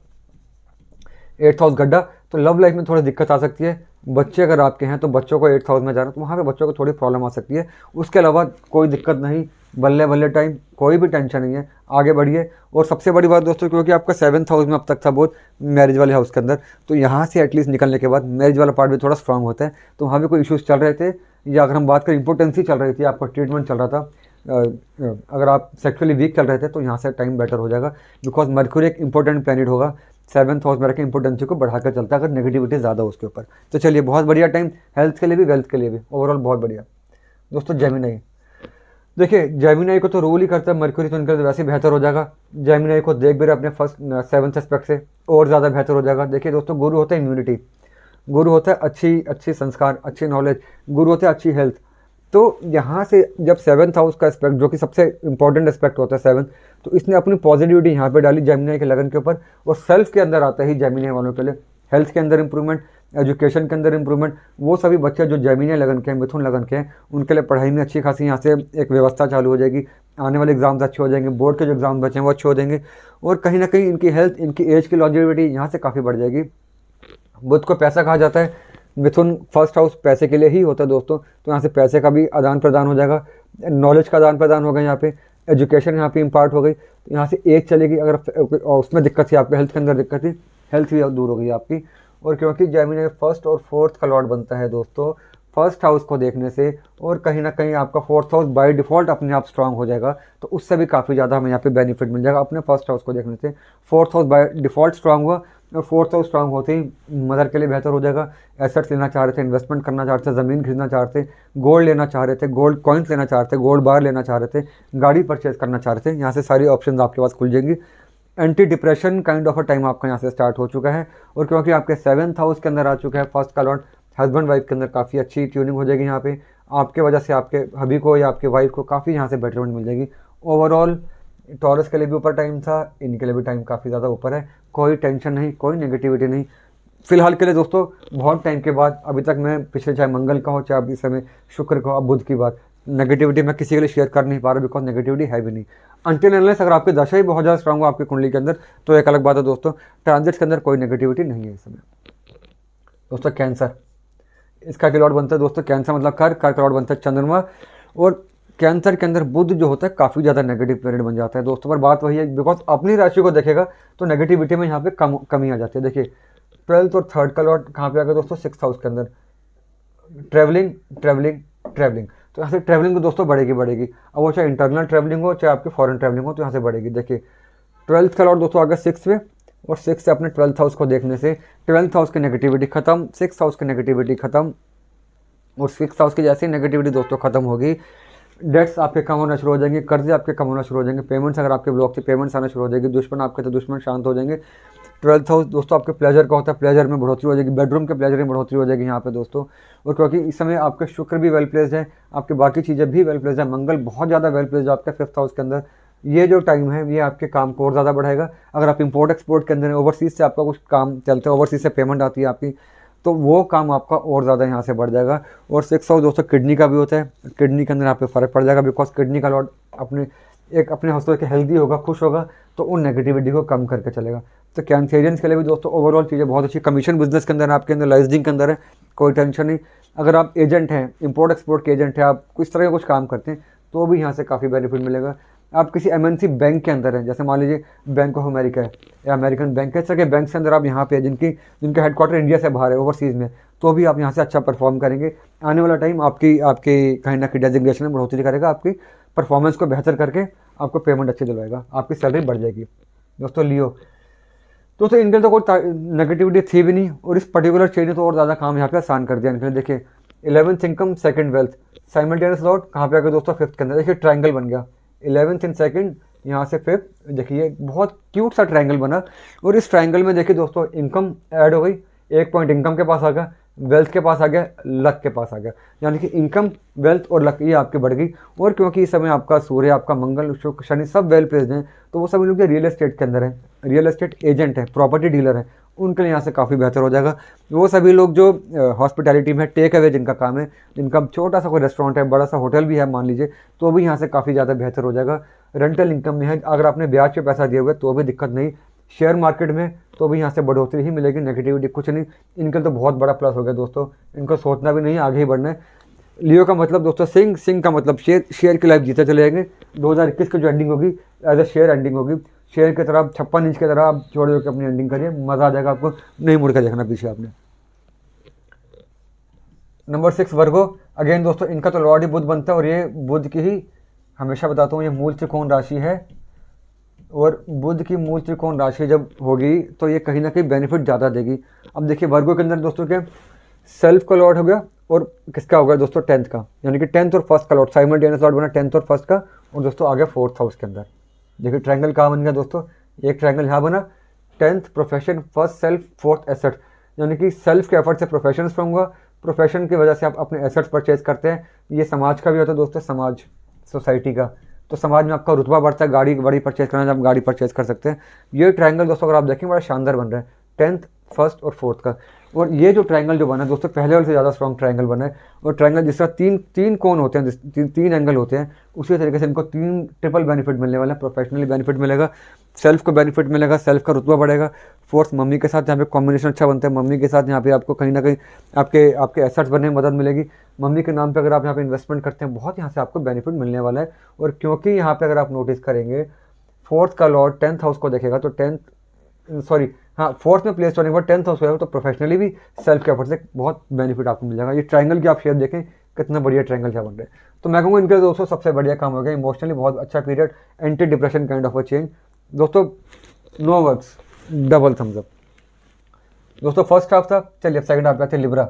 8th हाउस गड्ढा, तो लव लाइफ में थोड़ी दिक्कत आ सकती है। बच्चे अगर आपके हैं तो बच्चों को 8th हाउस में जाना, तो वहाँ पे बच्चों को थोड़ी प्रॉब्लम आ सकती है। उसके अलावा कोई दिक्कत नहीं, बल्ले बल्ले टाइम, कोई भी टेंशन नहीं है, आगे बढ़िए। और सबसे बड़ी बात दोस्तों, क्योंकि आपका 7th हाउस में अब तक था बहुत मैरिज वाले हाउस के अंदर, तो यहाँ से एटलीस्ट निकलने के बाद मैरिज वाला पार्ट भी थोड़ा स्ट्रांग होता है। तो वहाँ भी कोई इश्यूज़ चल रहे थे, या अगर हम बात करें इंपोर्टेंसी चल रही थी, आपका ट्रीटमेंट चल रहा था, अगर आप सेक्सुअली वीक चल रहे थे, तो यहाँ से टाइम बेटर हो जाएगा, बिकॉज मर्क्यूरी एक इंपॉर्टेंट प्लैनेट होगा, 7th हाउस में रख के इंपोर्टेंसी को बढ़ाकर चलता है, अगर नेगेटिविटी ज़्यादा हो उसके ऊपर। तो चलिए बहुत बढ़िया टाइम, हेल्थ के लिए भी, वेल्थ के लिए भी, ओवरऑल बहुत बढ़िया दोस्तों। जेमिनी, देखिए जेमिनी को तो रूल ही करता है मर्क्यूरी, तो इनके लिए वैसे बेहतर हो जाएगा। जेमिनी को देख भी रहे अपने 7th एस्पेक्ट से, और ज़्यादा बेहतर हो जाएगा। देखिए दोस्तों, गुरु होता है इम्यूनिटी, गुरु होता है अच्छी संस्कार, अच्छी नॉलेज, गुरु होता है अच्छी हेल्थ। तो यहाँ से जब 7th हाउस का एस्पेक्ट, जो कि सबसे इंपॉर्टेंट एस्पेक्ट होता है 7th, तो इसने अपनी पॉजिटिविटी यहाँ पे डाली जेमिनी के लगन के ऊपर। और सेल्फ के अंदर आता ही जेमिनी वालों के लिए हेल्थ के अंदर इंप्रूवमेंट, एजुकेशन के अंदर इंप्रूवमेंट। वो सभी बच्चे जो जेमिनी लगन के हैं, मिथुन लगन के हैं, उनके लिए पढ़ाई में अच्छी खासी यहाँ से एक व्यवस्था चालू हो जाएगी, आने वाले एग्जाम्स अच्छे हो जाएंगे, बोर्ड के जो एग्जाम बचे हैं वो अच्छे हो जाएंगे। और कहीं ना कहीं इनकी हेल्थ, इनकी एज की लॉन्जेविटी यहाँ से काफ़ी बढ़ जाएगी। बुध को पैसा कहा जाता है, मिथुन 1st हाउस पैसे के लिए ही होता है दोस्तों, तो यहाँ से पैसे का भी आदान प्रदान हो जाएगा, नॉलेज का आदान प्रदान होगा यहाँ पे, एजुकेशन यहाँ पे इम्पार्ट हो गई, तो यहाँ से एज चलेगी। अगर उसमें दिक्कत थी, आपके हेल्थ के अंदर दिक्कत थी, हेल्थ भी दूर हो गई आपकी। और क्योंकि जेमिनी फर्स्ट और फोर्थ का लॉर्ड बनता है दोस्तों फर्स्ट हाउस को देखने से, और कहीं ना कहीं आपका फोर्थ हाउस बाय डिफ़ॉल्ट अपने आप स्ट्रांग हो जाएगा, तो उससे भी काफ़ी ज़्यादा हमें यहाँ पे बेनिफिट मिल जाएगा अपने फर्स्ट हाउस को देखने से। Fourth house by default strong हुआ, और फोर्थ हाउस स्ट्रांग होते ही मदर के लिए बेहतर हो जाएगा। एसेट्स लेना चाह रहे थे, इन्वेस्टमेंट करना चाह रहे थे, ज़मीन खरीदना चाह रहे थे, गोल्ड लेना चाह रहे थे, गोल्ड कॉइन्स लेना चाह रहे थे, गोल्ड बार लेना चाह रहे थे, गाड़ी परचेज करना चाह रहे थे, यहाँ से सारी ऑप्शन आपके पास खुल जाएंगी। Anti depression kind of a time आपका यहाँ से स्टार्ट हो चुका है। और क्योंकि आपके 7th हाउस के अंदर आ चुका है फर्स्ट का लॉर्ड, हस्बैंड वाइफ के अंदर काफ़ी अच्छी ट्यूनिंग हो जाएगी यहाँ पे। आपके वजह से आपके हबी को या आपके वाइफ को काफ़ी यहाँ से बेटरमेंट मिल जाएगी। ओवरऑल टॉरस के लिए भी ऊपर टाइम था, इनके लिए भी टाइम काफ़ी ज़्यादा ऊपर है। कोई टेंशन नहीं, कोई नेगेटिविटी नहीं फिलहाल के लिए दोस्तों। बहुत टाइम के बाद अभी तक मैं पिछले चाहे मंगल का हो चाहे अभी समय शुक्र का हो, अब बुध की बात, नेगेटिविटी मैं किसी के लिए शेयर कर नहीं पा रहा बिकॉज नेगेटिविटी है भी नहीं। अनटिल अनलेस अगर आपकी दशा ही बहुत ज़्यादा स्ट्रांग हो आपकी कुंडली के अंदर तो एक अलग बात है दोस्तों। ट्रांजिट्स के अंदर कोई नेगेटिविटी नहीं है इस समय। दोस्तों कैंसर, इसका लॉर्ड बनता है दोस्तों कैंसर मतलब कर का लॉर्ड बनता है चंद्रमा। और कैंसर के अंदर बुध जो होता है काफ़ी ज़्यादा नेगेटिव प्लेनेट बन जाता है दोस्तों। पर बात वही है बिकॉज अपनी राशि को देखेगा तो नेगेटिविटी में यहाँ पे कमी आ जाती है। देखिए 12th और 3rd का लॉर्ड कहाँ पे आ गया दोस्तों 6th हाउस के अंदर। ट्रैवलिंग ट्रैवलिंग ट्रैवलिंग, तो यहाँ से ट्रैवलिंग तो दोस्तों बढ़ेगी। अब वो चाहे इंटरनल ट्रैवलिंग हो चाहे आपकी फॉरेन ट्रैवलिंग हो तो यहाँ से बढ़ेगी। देखिए 12th का लॉर्ड दोस्तों आ गया 6th में, और 6th से अपने 12th हाउस को देखने से 12th हाउस की नेगेटिविटी खत्म, 6th हाउस की नेगेटिविटी खत्म, और 6th हाउस की जैसे नेगेटिविटी दोस्तों खत्म होगी, डेट्स आपके कम होना शुरू हो जाएंगे, कर्जे आपके कम होना शुरू हो जाएंगे, पेमेंट्स अगर आपके ब्लॉक थे पेमेंट्स आना शुरू हो जाएगी, दुश्मन आपके तो दुश्मन शांत हो जाएंगे। 12th हाउस दोस्तों आपके प्लेजर का होता है, प्लेजर में बढ़ोतरी हो जाएगी, बेडरूम के प्लेजर में बढ़ोतरी हो जाएगी यहाँ पे दोस्तों। और क्योंकि इस समय आपके शुक्र भी वेल प्लेस्ड है, आपके बाकी चीज़ें भी वेल प्लेस्ड है, मंगल बहुत ज़्यादा वेल प्लेस्ड है आपका 5th हाउस के अंदर। ये जो टाइम है ये आपके काम को और ज़्यादा बढ़ाएगा। अगर आप इंपोर्ट एक्सपोर्ट के अंदर ओवरसीज़ से आपका कुछ काम चलता है, ओवरसीज़ से पेमेंट आती है आपकी, तो वो काम आपका और ज़्यादा यहाँ से बढ़ जाएगा। और 6th हाउस दोस्तों किडनी का भी होता है, किडनी के अंदर आप पे फ़र्क पड़ जाएगा बिकॉज किडनी का लॉर्ड अपने हौसले के हेल्दी होगा, खुश होगा, तो उन नेगेटिविटी को कम करके चलेगा। तो कैंसेरियंस के लिए भी दोस्तों ओवरऑल चीज़ें बहुत अच्छी। कमीशन बिजनेस के अंदर आपके अंदर लाइजिंग के अंदर है, कोई टेंशन नहीं। अगर आप एजेंट हैं, इंपोर्ट एक्सपोर्ट के एजेंट हैं, आप किस तरह का कुछ काम करते हैं तो भी यहाँ से काफ़ी बेनिफिट मिलेगा। आप किसी MNC बैंक के अंदर हैं, जैसे मान लीजिए बैंक ऑफ अमेरिका है या अमेरिकन बैंक है, इस तरह के बैंक के अंदर आप यहाँ पे जिनका हेडक्वार्टर इंडिया से बाहर है ओवरसीज़ में, तो भी आप यहाँ से अच्छा परफॉर्म करेंगे। आने वाला टाइम आपकी कहीं ना कहीं डेजिग्नेशन में बढ़ोतरी करेगा, आपकी परफॉर्मेंस को बेहतर करके आपको पेमेंट अच्छी दिलवाएगा, आपकी सैलरी बढ़ जाएगी। दोस्तों लियो, दोस्तों इनके लिए तो कोई नेगेटिविटी थी भी नहीं, और इस पर्टिकुलर चेंज ने तो और ज़्यादा काम यहाँ पे आसान कर दिया इनके लिए। देखिए 11th income 2nd wealth, simultaneous Lord कहाँ पे आ गया दोस्तों 5th के अंदर। देखिए ट्रायंगल बन गया 11th इन 2nd, यहाँ से 5th, देखिए बहुत क्यूट सा ट्रायंगल बना। और इस ट्रायंगल में देखिए दोस्तों इनकम ऐड हो गई, एक पॉइंट इनकम के पास आ गया, वेल्थ के पास आ गया, लक के पास आ गया, यानी कि इनकम वेल्थ और लक ये आपकी बढ़ गई। और क्योंकि इस समय आपका सूर्य, आपका मंगल, शुक्र, शनि सब वेल प्लेस्ड हैं, तो वो सभी लोग रियल एस्टेट के अंदर हैं, रियल एस्टेट एजेंट है, प्रॉपर्टी डीलर है, उनके लिए यहाँ से काफ़ी बेहतर हो जाएगा। वो सभी लोग जो हॉस्पिटैलिटी में टेक अवे जिनका काम है, जिनका छोटा सा कोई रेस्टोरेंट है, बड़ा सा होटल भी है मान लीजिए, तो भी यहाँ से काफ़ी ज़्यादा बेहतर हो जाएगा। रेंटल इनकम में है, अगर आपने ब्याज पे पैसा दिए हुए तो भी दिक्कत नहीं। शेयर मार्केट में तो भी यहाँ से बढ़ोतरी ही मिलेगी, नेगेटिविटी कुछ नहीं। इनके तो बहुत बड़ा प्लस हो गया दोस्तों, इनको सोचना भी नहीं, आगे ही बढ़ना है। लियो का मतलब दोस्तों सिंह का मतलब शेयर की लाइफ जीते चले जाएंगे। 2021 की जो एंडिंग होगी एज ए शेयर एंडिंग होगी, शेयर की तरह 56 इंच की तरह आप जोड़े होकर अपनी एंडिंग करिए, मज़ा आ जाएगा आपको, नहीं मुड़ के देखना पीछे आपने। नंबर 6 वर्गो, अगेन दोस्तों इनका तो लॉर्ड ही बुध बनता है, और ये बुध की ही हमेशा बताता हूँ ये मूल त्रिकोण राशि है। और बुध की मूल त्रिकोण राशि जब होगी तो ये कहीं ना कहीं बेनिफिट ज़्यादा देगी। अब देखिए वर्गो के अंदर दोस्तों क्या सेल्फ का लॉर्ड हो गया, और किसका हो गया दोस्तों 10th का, यानी कि 10th और 1st का लॉर्ड, साइमल्टेनियस लॉर्ड बना 10th और 1st का। और दोस्तों आ गया 4th हाउस के अंदर। देखिए ट्रायंगल कहाँ बन गया दोस्तों, एक ट्रायंगल यहाँ बना, 10th profession, 1st self, 4th asset, यानी कि सेल्फ के एफर्ट से प्रोफेशन स्ट्रांग हुआ, प्रोफेशन की वजह से आप अपने एसेट्स परचेज करते हैं। ये समाज का भी होता है दोस्तों, समाज सोसाइटी का, तो समाज में आपका रुतबा बढ़ता है, गाड़ी बड़ी परचेज करना आप गाड़ी परचेज कर सकते हैं। ये ट्रायंगल दोस्तों अगर आप देखें बड़ा शानदार बन रहा है 10th, 1st और 4th का। और ये जो ट्रायंगल जो बना है दोस्तों पहले वाले से ज़्यादा स्ट्रॉन्ग ट्रायंगल बना है। और ट्रायंगल जिस तरह तीन कोण होते हैं, तीन एंगल होते हैं, उसी तरीके से इनको 3 ट्रिपल बेनिफिट मिलने वाला है। प्रोफेशनली बेनिफिट मिलेगा, सेल्फ को बेनिफिट मिलेगा, सेल्फ का रुतबा बढ़ेगा। 4th मम्मी के साथ यहाँ पे कॉम्बिनेशन अच्छा बनता है, मम्मी के साथ यहाँ पे आपको कहीं ना कहीं आपके एसेट्स बनने में मदद मिलेगी। मम्मी के नाम पे अगर आप यहाँ पे इन्वेस्टमेंट करते हैं, बहुत यहाँ से आपको बेनिफिट मिलने वाला है। और क्योंकि यहाँ पे अगर आप नोटिस करेंगे, फोर्थ का लॉर्ड 10th हाउस को देखेगा, तो 10th सॉरी हाँ 4th में प्लेस होने के बाद 10th हाउस होगा, तो प्रोफेशनली भी सेल्फ के एफर्ट से बहुत बेनिफिट आपको मिल जाएगा। ये ट्रायंगल की आप शेप देखें, कितना बढ़िया ट्रायंगल क्या बन रहा है। तो मैं कहूँगा इनके दोस्तों सबसे बढ़िया काम हो गया, इमोशनली बहुत अच्छा period, anti depression kind of a change दोस्तों, no works, double thumbs up दोस्तों। फर्स्ट हाफ था, चलिए अब सेकंड हाफ पे आते हैं। लिब्रा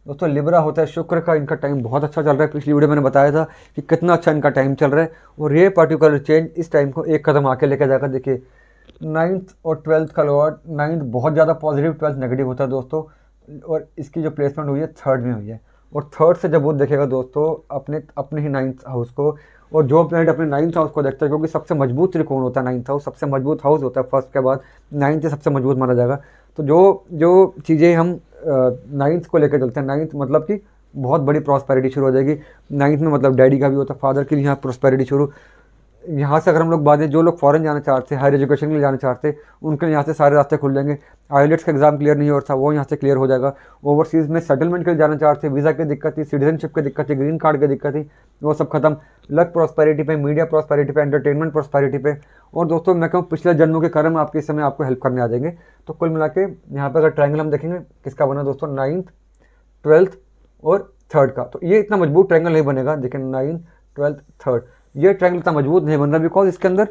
दोस्तों, लिब्रा होता है शुक्र का, इनका टाइम बहुत अच्छा चल रहा है। पिछली वीडियो मैंने बताया था कि कितना अच्छा इनका टाइम चल रहा है, और ये पर्टिकुलर चेंज इस टाइम को एक कदम आके लेके जाकर देखिए। 9th और 12th का लॉर्ड, 9th बहुत ज़्यादा पॉजिटिव, 12th नेगेटिव होता है दोस्तों, और इसकी जो प्लेसमेंट हुई है 3rd में हुई है। और 3rd से जब वो देखेगा दोस्तों अपने ही 9th हाउस को, और जो प्लैनेट अपने 9th हाउस को देखता है, क्योंकि सबसे मजबूत त्रिकोण होता है 9th हाउस, सबसे मजबूत हाउस होता है, फर्स्ट के बाद 9th से सबसे मजबूत माना जाएगा। तो जो चीज़ें हम 9th को लेकर चलते हैं, 9th मतलब कि बहुत बड़ी प्रॉस्पेरिटी शुरू हो जाएगी। 9th में मतलब डैडी का भी होता है, फादर के लिए यहाँ प्रॉस्पेरिटी शुरू। यहाँ से अगर हम लोग बात जो लोग फॉरेन जाना चाहते हैं, हायर एजुकेशन के लिए जाना चाहते हैं, उनके लिए यहाँ से सारे रास्ते खुल जाएंगे। आईएलटीएस का एग्जाम क्लियर नहीं हो रहा था, वो यहाँ से क्लियर हो जाएगा। ओवरसीज़ में सेटलमेंट के लिए जाना चाहते हैं, वीज़ा की दिक्कत थी, सिटीजनशिप की दिक्कत थी, ग्रीन कार्ड की दिक्कत थी, वो सब खत्म। लक प्रॉस्पेरिटी पे, मीडिया प्रॉस्पेरिटी पे, एंटरटेनमेंट प्रॉस्पेरिटी पे। और दोस्तों मैं कहूँ पिछले जन्मों के कर्म आपके इस समय आपको हेल्प करने आ जाएंगे। तो कुल मिला के यहाँ पर अगर ट्रायंगल हम देखेंगे, किसका बना दोस्तों, 9th 12th और 3rd का। तो ये इतना मजबूत ट्रायंगल नहीं बनेगा, देखिए 9th 12th 3rd, ये ट्रायंगल इतना मजबूत नहीं बन रहा, बिकॉज इसके अंदर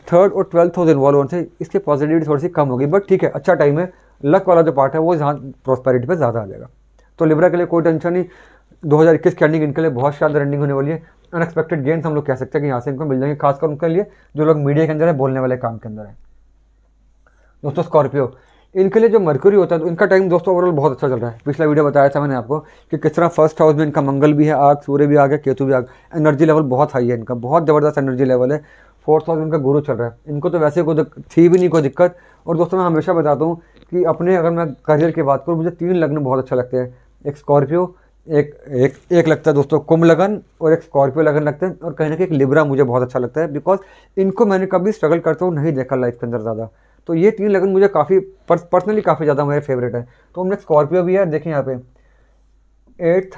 3rd और 12th हाउस इन्वॉल्व होने से इसकी पॉजिटिविटी थोड़ी सी कम होगी। बट ठीक है, अच्छा टाइम है। लक वाला जो पार्ट है वो यहाँ प्रॉस्पेरिटी पे ज़्यादा आ जाएगा। तो लिब्रा के लिए कोई टेंशन नहीं, 2021 की एंडिंग इनके लिए बहुत शानदार एंडिंग होने वाली है। अनएक्सपेक्टेड गेन्स हम लोग कह सकते हैं कि यहाँ से इनको मिल जाएंगे, खासकर उनके लिए जो लोग मीडिया के अंदर है, बोलने वाले काम के अंदर है। दोस्तों स्कॉर्पियो, इनके लिए जो मरकरी होता है, तो इनका टाइम दोस्तों ओवरऑल बहुत अच्छा चल रहा है। पिछला वीडियो बताया था मैंने आपको कि किस तरह फर्स्ट हाउस में इनका मंगल भी है, आग, सूर्य भी आ गया, केतु भी आ गया, एनर्जी लेवल बहुत हाई है इनका, बहुत ज़बरदस्त एनर्जी लेवल है। 4th हाउस में इनका गुरु चल रहा है, इनको तो वैसे कोई थी भी नहीं कोई दिक्कत। और दोस्तों मैं हमेशा बताता हूँ कि अपने अगर मैं करियर की बात करूँ, मुझे 3 लग्न बहुत अच्छा लगते हैं। एक स्कॉर्पियो, एक लगता है दोस्तों कुंभ लगन, और एक स्कॉर्पियो लगन लगता है, और कहीं ना कहीं एक लिब्रा मुझे बहुत अच्छा लगता है, बिकॉज इनको मैंने कभी स्ट्रगल करते हुए नहीं देखा लाइफ के अंदर ज़्यादा। तो ये 3 लगन मुझे काफ़ी पर्सनली काफ़ी ज़्यादा मेरे फेवरेट है। तो हमने स्कॉर्पियो भी है, देखें यहाँ पे 8th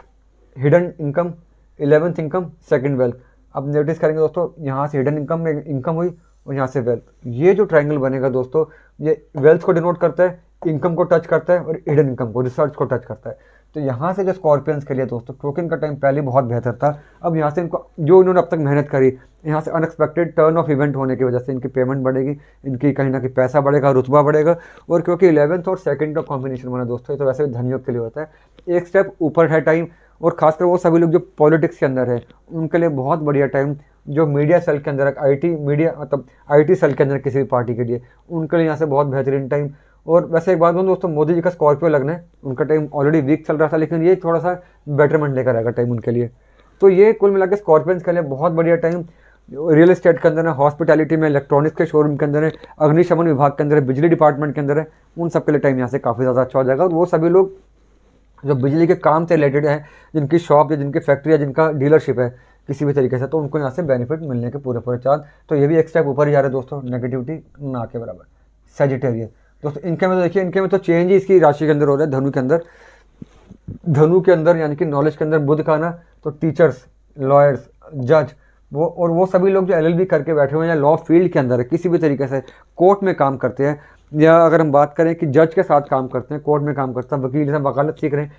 hidden income, 11th income, 2nd wealth. अब नोटिस करेंगे दोस्तों, यहाँ से हिडन इनकम में इनकम हुई, और यहाँ से वेल्थ। ये जो ट्रायंगल बनेगा दोस्तों, ये वेल्थ को डिनोट करता है, इनकम को टच करता है, और हिडन इनकम को, रिसर्च को टच करता है। तो यहाँ से जो स्कॉर्पियंस के लिए दोस्तों, क्योंकि इनका टाइम पहले बहुत बेहतर था, अब यहाँ से इनको जो इन्होंने अब तक मेहनत करी, यहाँ से अनएक्सपेक्टेड टर्न ऑफ इवेंट होने की वजह से इनकी पेमेंट बढ़ेगी, इनकी कहीं ना कहीं पैसा बढ़ेगा, रुतबा बढ़ेगा। और क्योंकि 11th और 2nd का कॉम्बिनेशन बना दोस्तों, ये तो वैसे भी धनियों के लिए होता है, एक स्टेप ऊपर है टाइम। और खासकर वो सभी लोग जो पॉलिटिक्स के अंदर है, उनके लिए बहुत बढ़िया टाइम। जो मीडिया सेल के अंदर, आईटी मीडिया मतलब आईटी सेल के अंदर किसी भी पार्टी के लिए, उनके लिए यहाँ से बहुत बेहतरीन टाइम। और वैसे एक बात बोलूँ दोस्तों, मोदी जी का स्कॉर्पियो लगना है, उनका टाइम ऑलरेडी वीक चल रहा था, लेकिन ये थोड़ा सा बेटरमेंट लेकर आएगा टाइम उनके लिए। तो ये कुल मिला के स्कॉर्पियंस के लिए बहुत बढ़िया टाइम। रियल एस्टेट के अंदर है, हॉस्पिटैलिटी में, इलेक्ट्रॉनिक्स के शोरूम के अंदर है, अग्निशमन विभाग के अंदर है, बिजली डिपार्टमेंट के अंदर है, उन सब के लिए टाइम यहाँ से काफ़ी ज़्यादा अच्छा हो जाएगा। और वो सभी लोग जो बिजली के काम से रिलेटेड है, जिनकी शॉप या जिनकी फैक्ट्री या जिनका डीलरशिप है किसी भी तरीके से, तो उनको यहाँ से बेनिफिट मिलने के पूरे चांस। तो ये भी एक स्टेप ऊपर ही जा रहे हैं दोस्तों, नेगेटिविटी ना के बराबर। सेजिटेरियस दोस्तों, इनके में तो देखिए, इनके में तो चेंज ही इसकी राशि के अंदर हो रहा है, धनु के अंदर यानी कि नॉलेज के अंदर बुध का ना। तो टीचर्स, लॉयर्स, जज, वो सभी लोग जो एलएलबी करके बैठे हुए हैं, या लॉ फील्ड के अंदर है, किसी भी तरीके से कोर्ट में काम करते हैं, या अगर हम बात करें कि जज के साथ काम करते हैं, कोर्ट में काम करते हैं, वकील से वकालत सीख रहे हैं,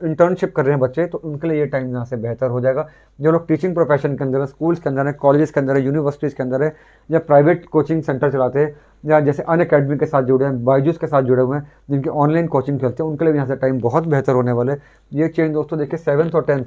इंटर्नशिप कर रहे हैं बच्चे, तो उनके लिए ये टाइम यहाँ से बेहतर हो जाएगा। जो लोग टीचिंग प्रोफेशन के अंदर है, स्कूल्स के अंदर है, कॉलेजेस के अंदर है, यूनिवर्सिटीज़ के अंदर है, या प्राइवेट कोचिंग सेंटर चलाते हैं, या जैसे अन अकेडमी के साथ जुड़े हैं, बायजूस के साथ जुड़े हुए हैं, जिनकी ऑनलाइन कोचिंग चलते हैं, उनके लिए भी यहाँ से टाइम बहुत बेहतर होने वाले हैं। ये चेंज दोस्तों देखिए 7th और 10th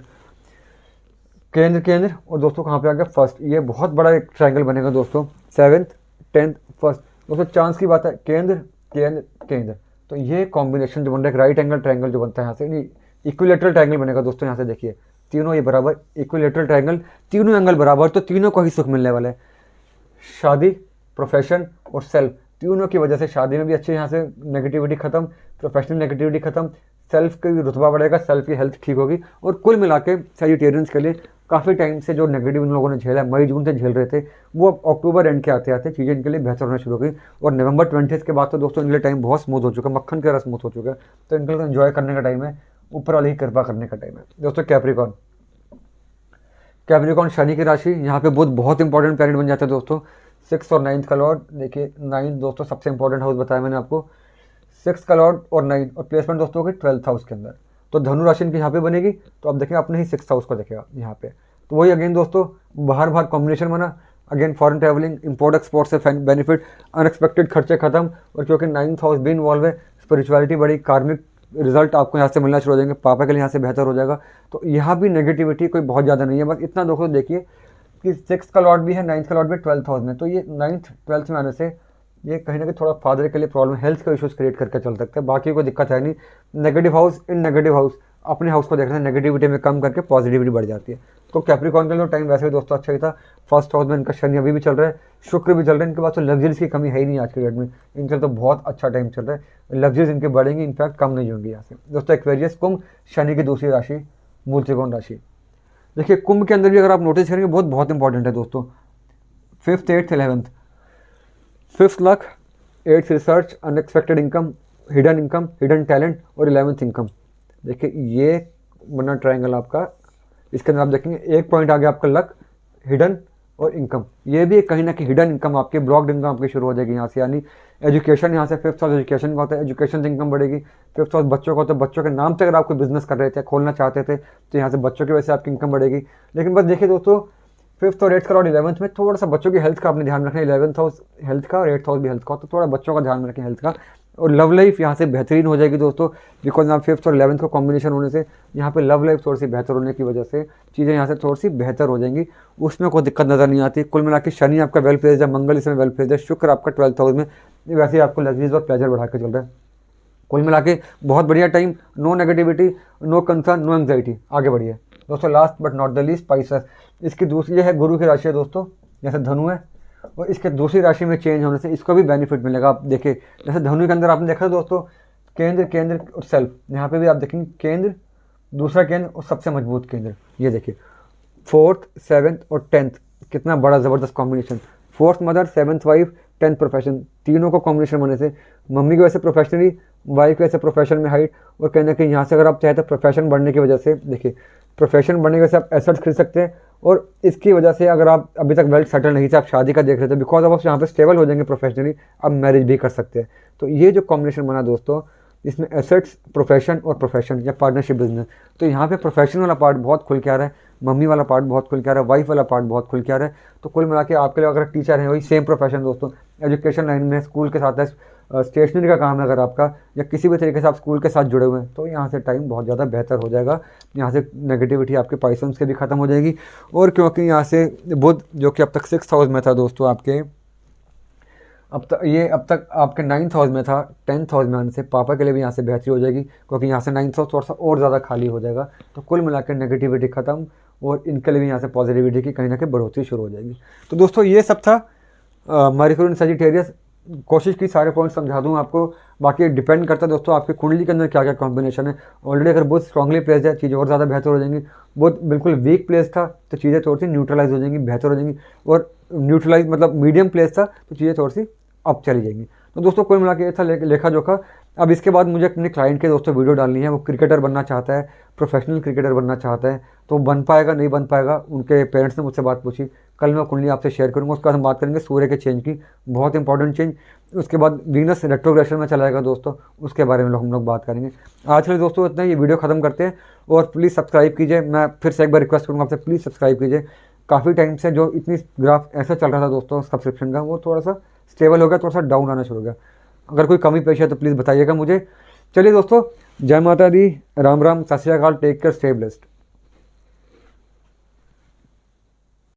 केंद्र, और दोस्तों कहाँ पे आ गया फर्स्ट। ये बहुत बड़ा एक ट्रायंगल बनेगा दोस्तों, 7th 10th फर्स्ट। दोस्तों चांस की बात है, केंद्र, तो ये कॉम्बिनेशन जो बन रहा है, राइट एंगल ट्रायंगल जो बनता है यहाँ से, इक्विलेटरल ट्रायंगल बनेगा दोस्तों। यहाँ से देखिए तीनों ये बराबर, इक्विलेटरल ट्रायंगल, तीनों एंगल बराबर, तो तीनों को ही सुख मिलने वाला है। शादी, प्रोफेशन और सेल्फ, तीनों की वजह से शादी में भी अच्छे यहाँ से नेगेटिविटी खत्म, प्रोफेशनल नेगेटिविटी खत्म, सेल्फ का भी रुतबा बढ़ेगा, सेल्फ की हेल्थ ठीक होगी। और कुल मिला के सेजिटेरियंस के लिए काफ़ी टाइम से जो नेगेटिव इन लोगों ने झेला, मई जून से झेल रहे थे, वो अब अक्टूबर एंड के आते आते चीज़ें इनके लिए बेहतर होना शुरू हो गई। और नवंबर 20 के बाद तो दोस्तों इनके लिए टाइम बहुत स्मूथ हो चुका है, मक्खन का रस स्मूथ हो चुका है, तो इनके लिए एंजॉय करने का टाइम है। ऊपर वाले की कृपा करने का टाइम है दोस्तों। कैप्रिकॉर्न, कैप्रिकॉर्न शनि की राशि, यहाँ पे बुध बहुत इंपॉर्टेंट प्लैनेट बन जाता है दोस्तों। 6 और 9 का लॉर्ड, देखिए 9 दोस्तों सबसे इंपॉर्टेंट हाउस बताया मैंने आपको। 6 का लॉर्ड और 9 और प्लेसमेंट दोस्तों की 12th हाउस के अंदर। तो धनु राशि की यहाँ पे बनेगी, तो आप देखेंगे अपने ही 6th हाउस को देखेगा यहाँ पे। तो वही अगेन दोस्तों बाहर बाहर कॉम्बिनेशन बना, again foreign travelling, import export से बेनिफिट, अनएक्सपेक्टेड खर्चे खत्म, और क्योंकि 9th हाउस भी इन्वॉल्व है, स्पिरिचुअलिटी बड़ी, कार्मिक रिजल्ट आपको यहाँ से मिलना शुरू हो जाएंगे, पापा के लिए यहाँ से बेहतर हो जाएगा। तो यहाँ भी नेगेटिविटी कोई बहुत ज़्यादा नहीं है, बस इतना दोस्तों देखिए कि 6 का लॉर्ड भी है, 9th का लॉर्ड भी 12th हाउस में, तो ये 9th 12th में आने से ये कहीं ना कहीं थोड़ा फादर के लिए प्रॉब्लम, हेल्थ का इश्यूज क्रिएट करके चल सकता है। बाकी कोई दिक्कत है नहीं। Negative house in negative house अपने हाउस को देखना है, नेगेटिविटी में कम करके पॉजिटिविटी बढ़ जाती है। तो कैप्रिकॉर्न के लिए टाइम वैसे भी दोस्तों अच्छा ही था। फर्स्ट हाउस में इनका शनि अभी भी चल रहा है, शुक्र भी चल रहा है, इनके पास तो लग्जरीज की कमी है ही नहीं आज के डेट में, इनके तो बहुत अच्छा टाइम चल रहा है, लग्जरीज इनके बढ़ेंगे, इनफैक्ट कम नहीं होंगी यहाँ से दोस्तों। एक्वेरियस, कुंभ, शनि की दूसरी राशि, मूल त्रिकोण राशि। देखिए कुंभ के अंदर भी अगर आप नोटिस करेंगे बहुत इंपॉर्टेंट है दोस्तों। 5th 8th 11th, 5th luck, 8th research, unexpected income, hidden talent, और 11th इनकम। देखिए ये बना ट्रायंगल आपका, इसके अंदर आप देखेंगे एक पॉइंट आ गया आपका लक, हिडन और इनकम। ये भी कहीं ना कहीं हिडन इनकम आपके, ब्लॉक्ड इनकम आपकी शुरू हो जाएगी यहाँ से, यानी एजुकेशन यहाँ से 5th हाउस एजुकेशन का होता है, एजुकेशन से इनकम बढ़ेगी। 5th हाउस बच्चों का होता है, बच्चों के नाम से अगर आपको बिजनेस कर रहे थे, खोलना चाहते थे, तो यहाँ से बच्चों की वजह से आपकी इनकम बढ़ेगी। लेकिन बस देखिए दोस्तों 5th और 8th का और 11th में थोड़ा सा बच्चों की हेल्थ का आपने ध्यान रखना है। 11th हाउस हेल्थ का और 8th हाउस भी हेल्थ का, तो थोड़ा बच्चों का ध्यान रखें हेल्थ का। और लव लाइफ यहाँ से बेहतरीन हो जाएगी दोस्तों, बिकॉज यहाँ 5th और 11th का कॉम्बिनेशन होने से यहाँ पे लव लाइफ थोड़ी सी बेहतर होने की वजह से चीज़ें यहाँ से थोड़ी सी बेहतर हो जाएंगी, उसमें कोई दिक्कत नज़र नहीं आती। कुल मिला के शनि आपका वेल प्लेस्ड है, मंगल इसमें वेल प्लेस्ड है, शुक्र आपका 12th हाउस में वैसे ही आपको लग्जरीज और प्लेजर बढ़ा के चल रहा है। कुल मिला के बहुत बढ़िया time, no negativity, no concern, no anxiety, आगे बढ़िए दोस्तों। Last but not the least spices, इसकी दूसरी ये है गुरु की राशि है दोस्तों, जैसे धनु है, और इसके दूसरी राशि में चेंज होने से इसको भी बेनिफिट मिलेगा। आप देखिए जैसे धनु के अंदर आपने देखा दोस्तों केंद्र और सेल्फ, यहाँ पे भी आप देखेंगे केंद्र, दूसरा केंद्र और सबसे मजबूत केंद्र। ये देखिए 4th 7th और 10th, कितना बड़ा ज़बरदस्त combination. 4th mother, 7th wife, 10th profession, तीनों को कॉम्बिनेशन बनने से मम्मी की वजह से प्रोफेशनली, वाइफ की वजह से प्रोफेशन में हाइट, और कहीं ना कहीं यहाँ से अगर आप चाहे तो प्रोफेशन बढ़ने की वजह से, देखिए प्रोफेशन बढ़ने की वजह से आप एसेट्स खरीद सकते हैं, और इसकी वजह से अगर आप अभी तक वेल सेटल नहीं थे, आप शादी का देख रहे थे, बिकॉज आप यहाँ पे स्टेबल हो जाएंगे प्रोफेशनली, आप मैरिज भी कर सकते हैं। तो ये जो कॉम्बिनेशन बना दोस्तों, इसमें एसेट्स, प्रोफेशन और प्रोफेशन या पार्टनरशिप बिजनेस, तो यहाँ पे प्रोफेशन वाला पार्ट बहुत खुल के आ रहा है, मम्मी वाला पार्ट बहुत खुल के आ रहा है, वाइफ वाला पार्ट बहुत खुल के आ रहा है। तो कुल मिला के आपके लिए अगर टीचर हैं, वही सेम प्रोफेशन दोस्तों, एजुकेशन लाइन में, स्कूल के साथ है, स्टेशनरी का काम है अगर आपका, या किसी भी तरीके से आप स्कूल के साथ जुड़े हुए हैं, तो यहाँ से टाइम बहुत ज़्यादा बेहतर हो जाएगा। यहाँ से नेगेटिविटी आपके पाइसन्स के भी ख़त्म हो जाएगी, और क्योंकि यहाँ से बुध जो कि अब तक 6th हाउस में था दोस्तों आपके, अब तक आपके 9th हाउस में था, 10th हाउस में आने से पापा के लिए भी यहाँ से बेहतरी हो जाएगी, क्योंकि यहाँ से 9th हाउस थोड़ा सा और ज़्यादा खाली हो जाएगा। तो कुल मिलाकर नेगेटिविटी ख़त्म, और इनके लिए भी यहाँ से पॉजिटिविटी की कहीं ना कहीं बढ़ोतरी शुरू हो जाएगी। तो दोस्तों ये सब था मरक्यूरी इन सजिटेरियस। कोशिश की सारे पॉइंट समझा दूँ आपको, बाकी डिपेंड करता है दोस्तों आपकी कुंडली के अंदर क्या क्या कॉम्बिनेशन है। ऑलरेडी अगर बुध स्ट्रांगली प्लेस्ड है, चीज़ें और ज़्यादा बेहतर हो जाएंगी। बुध बिल्कुल वीक प्लेस था, तो चीज़ें थोड़ी सी न्यूट्रलाइज हो जाएंगी, बेहतर हो जाएंगी, और न्यूट्रलाइज मतलब मीडियम प्लेस था, तो चीज़ें थोड़ी सी अब चली जाएंगी। तो दोस्तों कुल मिला के ये था लेखा जोखा। अब इसके बाद मुझे अपने क्लाइंट के दोस्तों वीडियो डालनी है, वो क्रिकेटर बनना चाहता है, प्रोफेशनल क्रिकेटर बनना चाहता है, तो बन पाएगा नहीं बन पाएगा, उनके पेरेंट्स ने मुझसे बात पूछी, कल मैं कुंडली आपसे शेयर करूंगा। उसके बाद हम बात करेंगे सूर्य के चेंज की, बहुत इंपॉर्टेंट चेंज। उसके बाद वीनस रेट्रोग्रेशन में चलाएगा दोस्तों, उसके बारे में हम लोग बात करेंगे। आज के लिए दोस्तों इतना, ये वीडियो खत्म करते हैं, और प्लीज़ सब्सक्राइब कीजिए। मैं फिर से एक बार रिक्वेस्ट करूँगा आपसे, प्लीज़ सब्सक्राइब कीजिए। काफ़ी टाइम से जो इतनी ग्राफ ऐसा चल रहा था दोस्तों सब्सक्रिप्शन का, वो थोड़ा सा स्टेबल हो गया, थोड़ा सा डाउन आना शुरू हो गया। अगर कोई कमी पेश है तो प्लीज़ बताइएगा मुझे। चलिए दोस्तों, जय माता दी, राम राम, सत श्री अकाल, टेक केयर, स्टे ब्लेस्ड।